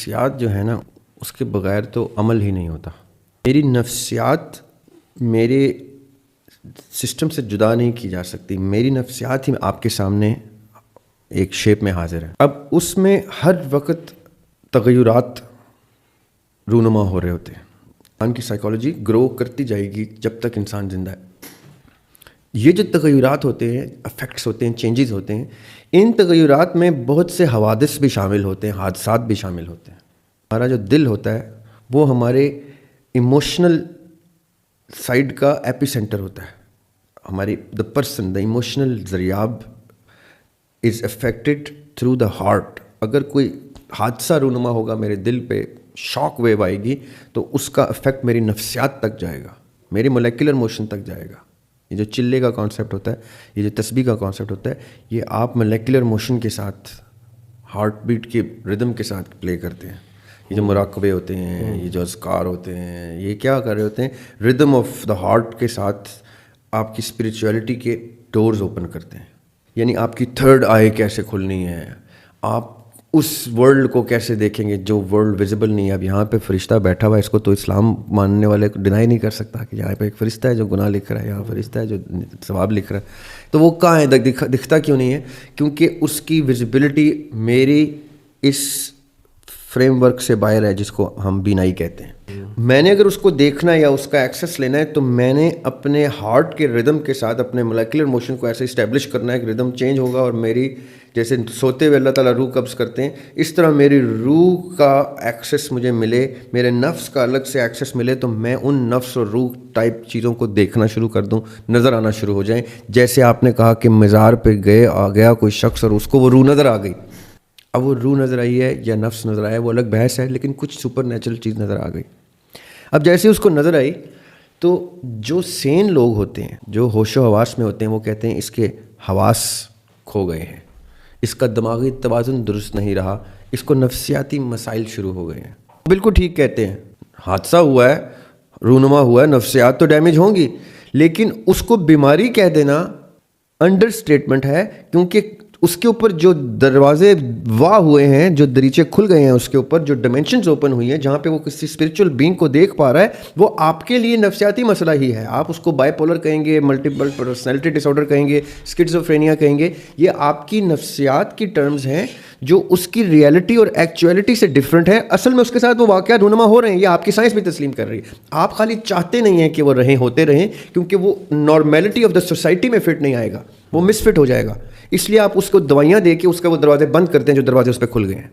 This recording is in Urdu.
نفسیات جو ہے نا اس کے بغیر تو عمل ہی نہیں ہوتا. میری نفسیات میرے سسٹم سے جدا نہیں کی جا سکتی. میری نفسیات ہی آپ کے سامنے ایک شیپ میں حاضر ہے. اب اس میں ہر وقت تغیرات رونما ہو رہے ہوتے ہیں. انسان کی سائیکالوجی گرو کرتی جائے گی جب تک انسان زندہ ہے. یہ جو تغیرات ہوتے ہیں، افیکٹس ہوتے ہیں، چینجز ہوتے ہیں، ان تغیرات میں بہت سے حوادث بھی شامل ہوتے ہیں، حادثات بھی شامل ہوتے ہیں. ہمارا جو دل ہوتا ہے وہ ہمارے ایموشنل سائڈ کا ایپی سینٹر ہوتا ہے. ہماری دا پرسن، دا ایموشنل ذریاب is affected through the heart. اگر کوئی حادثہ رونما ہوگا میرے دل پہ، شاک ویو آئے گی تو اس کا افیکٹ میری نفسیات تک جائے گا، میری مولیکولر موشن تک جائے گا. یہ جو چلے کا کانسیپٹ ہوتا ہے، یہ جو تسبیح کا کانسیپٹ ہوتا ہے، یہ آپ مولیکولر موشن کے ساتھ، ہارٹ بیٹ کے ردم کے ساتھ پلے کرتے ہیں. یہ جو مراقبے ہوتے ہیں، یہ جو اذکار ہوتے ہیں، یہ کیا کر رہے ہوتے ہیں؟ ردم آف دا ہارٹ کے ساتھ آپ کی اسپریچویلٹی کے ڈورز اوپن کرتے ہیں. یعنی آپ کی تھرڈ آئی کیسے کھلنی ہے، آپ اس ورلڈ کو کیسے دیکھیں گے جو ورلڈ ویزیبل نہیں ہے. اب یہاں پہ فرشتہ بیٹھا ہوا ہے، اس کو تو اسلام ماننے والے ڈینائی نہیں کر سکتا کہ یہاں پہ ایک فرشتہ ہے جو گناہ لکھ رہا ہے، یہاں فرشتہ ہے جو ثواب لکھ رہا ہے. تو وہ کہاں ہے؟ دکھتا کیوں نہیں ہے؟ کیونکہ اس کی ویزیبلٹی میری اس فریم ورک سے باہر ہے جس کو ہم بینائی کہتے ہیں. میں نے اگر اس کو دیکھنا یا اس کا ایکسیس لینا ہے تو میں نے اپنے ہارٹ کے ردم کے ساتھ اپنے مولیکولر موشن کو ایسے اسٹیبلش کرنا ہے کہ ردم چینج ہوگا، اور میری جیسے سوتے ہوئے اللہ تعالیٰ روح قبض کرتے ہیں، اس طرح میری روح کا ایکسیس مجھے ملے، میرے نفس کا الگ سے ایکسیس ملے، تو میں ان نفس اور روح ٹائپ چیزوں کو دیکھنا شروع کر دوں، نظر آنا شروع ہو جائیں. جیسے آپ نے کہا کہ مزار پہ گیا کوئی شخص اور اس کو وہ روح نظر آ گئی. اب وہ روح نظر آئی ہے یا نفس نظر آیا ہے وہ الگ بحث ہے، لیکن کچھ سپر نیچرل چیز نظر آ گئی. اب جیسے اس کو نظر آئی تو جو سین لوگ ہوتے ہیں، جو ہوش و حواس میں ہوتے ہیں، وہ کہتے ہیں اس کے حواس کھو گئے ہیں، اس کا دماغی توازن درست نہیں رہا، اس کو نفسیاتی مسائل شروع ہو گئے ہیں. بالکل ٹھیک کہتے ہیں، حادثہ ہوا ہے، رونما ہوا ہے، نفسیات تو ڈیمیج ہوں گی، لیکن اس کو بیماری کہہ دینا انڈر اسٹیٹمنٹ ہے. کیونکہ اس کے اوپر جو دروازے واہ ہوئے ہیں، جو دریچے کھل گئے ہیں، اس کے اوپر جو ڈائمینشنز اوپن ہوئی ہیں، جہاں پہ وہ کسی اسپریچول بینگ کو دیکھ پا رہا ہے، وہ آپ کے لیے نفسیاتی مسئلہ ہی ہے. آپ اس کو بائی پولر کہیں گے، ملٹیپل پرسنالٹی ڈس آرڈر کہیں گے، اسکیزوفرینیا کہیں گے. یہ آپ کی نفسیات کی ٹرمز ہیں جو اس کی ریئلٹی اور ایکچویلٹی سے ڈفرینٹ ہے. اصل میں اس کے ساتھ وہ واقعات رونما ہو رہے ہیں، یہ آپ کی سائنس بھی تسلیم کر رہی ہے. آپ خالی چاہتے نہیں ہیں کہ وہ ہوتے رہیں، کیونکہ وہ نارمیلٹی آف دا سوسائٹی میں فٹ نہیں آئے گا، وہ مس فٹ ہو جائے گا. اس لیے آپ اس کو دوائیاں دے کے اس کا وہ دروازے بند کرتے ہیں جو دروازے اس پہ کھل گئے ہیں.